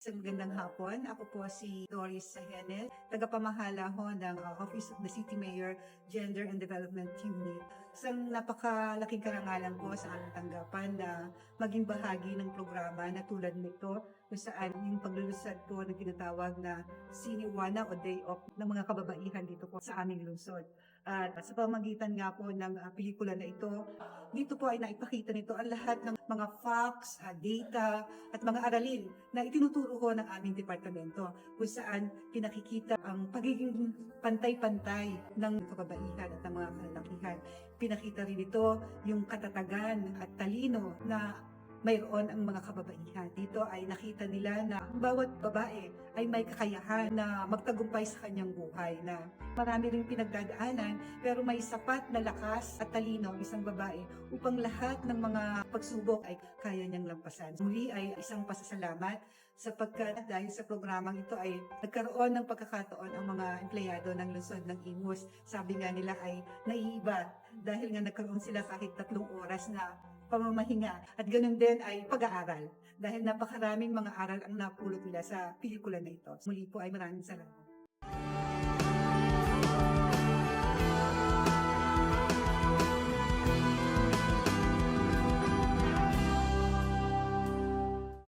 Isang magandang hapon. Ako po si Doris Sahenes, tagapamahala ho ng Office of the City Mayor Gender and Development Unit. Isang napakalaking karangalan po sa aming tanggapan na maging bahagi ng programa na tulad nito kung saan yung paglulunsad po ng tinatawag na Siniwana o Day Off ng mga kababaihan dito po sa aming lungsod. At sa pamagitan nga po ng pelikula na ito, dito po ay naipakita nito ang lahat ng mga facts, data at mga aralin na itinuturo ko ng aming departamento kung saan pinakikita ang pagiging pantay-pantay ng kababaihan at ng mga kalalakihan. Pinakita rin ito yung katatagan at talino na mayroon ang mga kababaihan. Dito ay nakita nila na bawat babae ay may kakayahan na magtagumpay sa kanyang buhay, na marami ring pinagdadaanan pero may sapat na lakas at talino ang isang babae upang lahat ng mga pagsubok ay kaya niyang lampasan. Muli ay isang pasasalamat sapagkat dahil sa programang ito ay nagkaroon ng pagkakataon ang mga empleyado ng lungsod ng Imus. Sabi nga nila ay naiiba dahil nga nagkaroon sila kahit 3 oras na pamamahinga at ganun din ay pag-aaral dahil napakaraming mga aral ang napulot nila sa pelikula na ito. Muli po ay maraming salamat.